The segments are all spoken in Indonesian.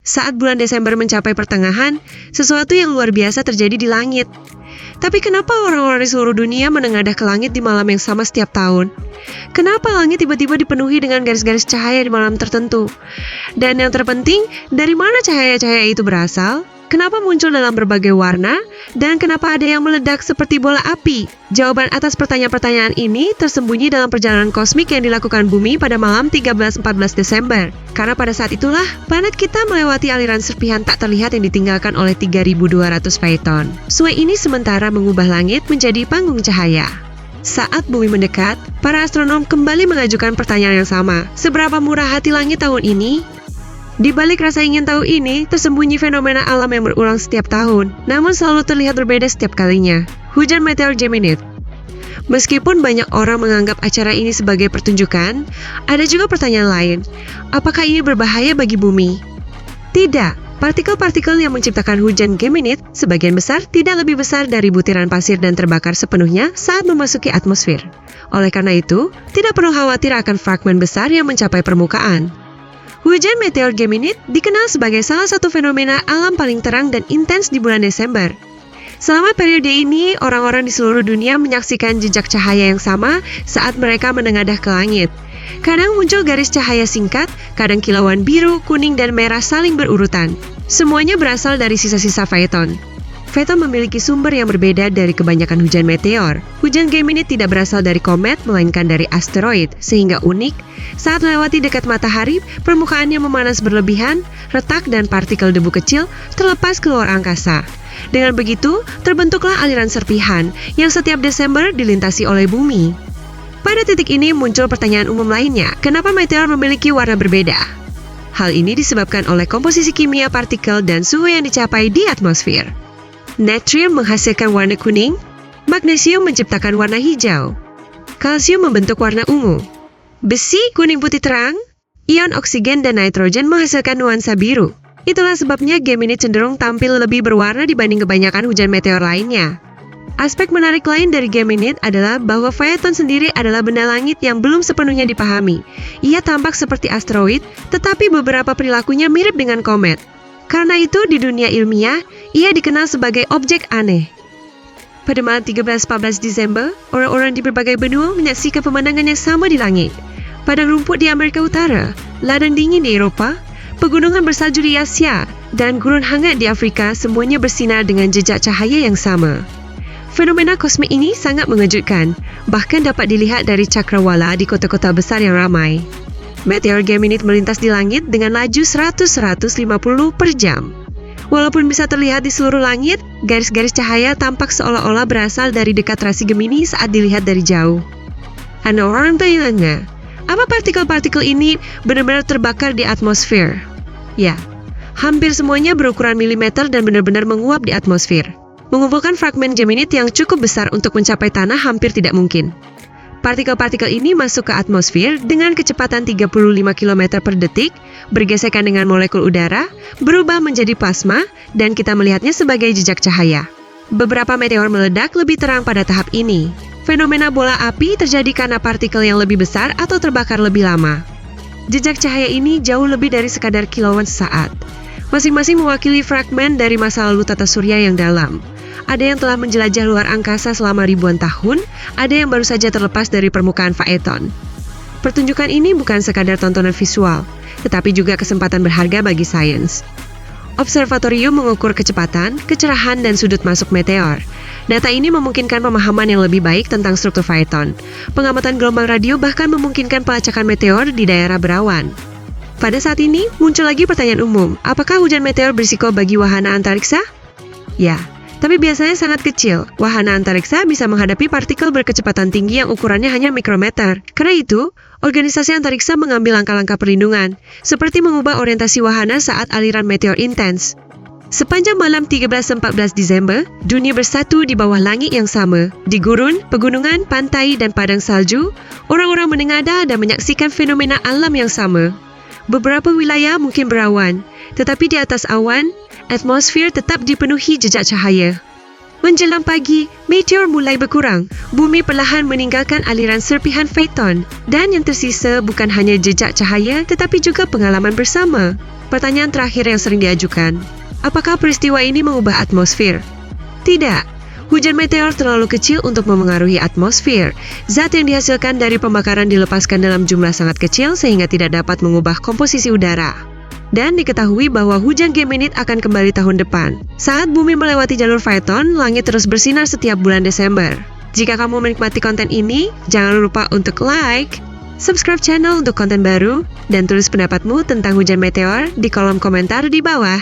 Saat bulan Desember mencapai pertengahan, sesuatu yang luar biasa terjadi di langit. Tapi kenapa orang-orang di seluruh dunia menengadah ke langit di malam yang sama setiap tahun? Kenapa langit tiba-tiba dipenuhi dengan garis-garis cahaya di malam tertentu? Dan yang terpenting, dari mana cahaya-cahaya itu berasal? Kenapa muncul dalam berbagai warna? Dan kenapa ada yang meledak seperti bola api? Jawaban atas pertanyaan-pertanyaan ini tersembunyi dalam perjalanan kosmik yang dilakukan bumi pada malam 13-14 Desember. Karena pada saat itulah, planet kita melewati aliran serpihan tak terlihat yang ditinggalkan oleh 3.200 phaeton. Suai ini sementara mengubah langit menjadi panggung cahaya. Saat bumi mendekat, para astronom kembali mengajukan pertanyaan yang sama. Seberapa murah hati langit tahun ini? Di balik rasa ingin tahu ini, tersembunyi fenomena alam yang berulang setiap tahun, namun selalu terlihat berbeda setiap kalinya. Hujan meteor Geminid. Meskipun banyak orang menganggap acara ini sebagai pertunjukan, ada juga pertanyaan lain. Apakah ini berbahaya bagi bumi? Tidak. Partikel-partikel yang menciptakan hujan Geminid sebagian besar tidak lebih besar dari butiran pasir dan terbakar sepenuhnya saat memasuki atmosfer. Oleh karena itu, tidak perlu khawatir akan fragmen besar yang mencapai permukaan. Hujan meteor Geminid dikenal sebagai salah satu fenomena alam paling terang dan intens di bulan Desember. Selama periode ini, orang-orang di seluruh dunia menyaksikan jejak cahaya yang sama saat mereka menengadah ke langit. Kadang muncul garis cahaya singkat, kadang kilauan biru, kuning, dan merah saling berurutan. Semuanya berasal dari sisa-sisa phaeton. Phaeton memiliki sumber yang berbeda dari kebanyakan hujan meteor. Hujan Geminid tidak berasal dari komet, melainkan dari asteroid, sehingga unik. Saat melewati dekat matahari, permukaannya memanas berlebihan, retak dan partikel debu kecil terlepas keluar angkasa. Dengan begitu, terbentuklah aliran serpihan yang setiap Desember dilintasi oleh bumi. Pada titik ini muncul pertanyaan umum lainnya, kenapa meteor memiliki warna berbeda? Hal ini disebabkan oleh komposisi kimia partikel dan suhu yang dicapai di atmosfer. Natrium menghasilkan warna kuning, magnesium menciptakan warna hijau, kalsium membentuk warna ungu, besi kuning putih terang, ion oksigen dan nitrogen menghasilkan nuansa biru. Itulah sebabnya Geminid cenderung tampil lebih berwarna dibanding kebanyakan hujan meteor lainnya. Aspek menarik lain dari Geminid adalah bahwa phaeton sendiri adalah benda langit yang belum sepenuhnya dipahami. Ia tampak seperti asteroid, tetapi beberapa perilakunya mirip dengan komet. Karena itu, di dunia ilmiah, ia dikenal sebagai objek aneh. Pada malam 13-14 Desember, orang-orang di berbagai benua menyaksikan pemandangan yang sama di langit. Padang rumput di Amerika Utara, ladang dingin di Eropa, pegunungan bersalju di Asia, dan gurun hangat di Afrika semuanya bersinar dengan jejak cahaya yang sama. Fenomena kosmik ini sangat mengejutkan, bahkan dapat dilihat dari cakrawala di kota-kota besar yang ramai. Meteor Geminid melintas di langit dengan laju 100-150 per jam. Walaupun bisa terlihat di seluruh langit, garis-garis cahaya tampak seolah-olah berasal dari dekat rasi Gemini saat dilihat dari jauh. Ada orang bertanya, apa partikel-partikel ini benar-benar terbakar di atmosfer? Ya, hampir semuanya berukuran milimeter dan benar-benar menguap di atmosfer. Mengumpulkan fragmen Geminid yang cukup besar untuk mencapai tanah hampir tidak mungkin. Partikel-partikel ini masuk ke atmosfer dengan kecepatan 35 km per detik, bergesekan dengan molekul udara, berubah menjadi plasma, dan kita melihatnya sebagai jejak cahaya. Beberapa meteor meledak lebih terang pada tahap ini. Fenomena bola api terjadi karena partikel yang lebih besar atau terbakar lebih lama. Jejak cahaya ini jauh lebih dari sekadar kilauan sesaat. Masing-masing mewakili fragmen dari masa lalu tata surya yang dalam. Ada yang telah menjelajah luar angkasa selama ribuan tahun, ada yang baru saja terlepas dari permukaan phaeton. Pertunjukan ini bukan sekadar tontonan visual, tetapi juga kesempatan berharga bagi sains. Observatorium mengukur kecepatan, kecerahan, dan sudut masuk meteor. Data ini memungkinkan pemahaman yang lebih baik tentang struktur phaeton. Pengamatan gelombang radio bahkan memungkinkan pelacakan meteor di daerah berawan. Pada saat ini, muncul lagi pertanyaan umum, apakah hujan meteor berisiko bagi wahana antariksa? Ya, tapi biasanya sangat kecil. Wahana antariksa bisa menghadapi partikel berkecepatan tinggi yang ukurannya hanya mikrometer. Karena itu, organisasi antariksa mengambil langkah-langkah perlindungan, seperti mengubah orientasi wahana saat aliran meteor intens. Sepanjang malam 13-14 Desember, dunia bersatu di bawah langit yang sama. Di gurun, pegunungan, pantai, dan padang salju, orang-orang menengadah dan menyaksikan fenomena alam yang sama. Beberapa wilayah mungkin berawan, tetapi di atas awan, atmosfer tetap dipenuhi jejak cahaya. Menjelang pagi, meteor mulai berkurang. Bumi perlahan meninggalkan aliran serpihan Phaeton. Dan yang tersisa bukan hanya jejak cahaya tetapi juga pengalaman bersama. Pertanyaan terakhir yang sering diajukan, apakah peristiwa ini mengubah atmosfer? Tidak. Hujan meteor terlalu kecil untuk memengaruhi atmosfer. Zat yang dihasilkan dari pembakaran dilepaskan dalam jumlah sangat kecil sehingga tidak dapat mengubah komposisi udara. Dan diketahui bahwa hujan Geminid akan kembali tahun depan. Saat bumi melewati jalur Phaeton, langit terus bersinar setiap bulan Desember. Jika kamu menikmati konten ini, jangan lupa untuk like, subscribe channel untuk konten baru, dan tulis pendapatmu tentang hujan meteor di kolom komentar di bawah.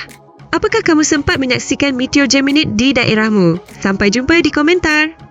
Apakah kamu sempat menyaksikan meteor Geminid di daerahmu? Sampai jumpa di komentar!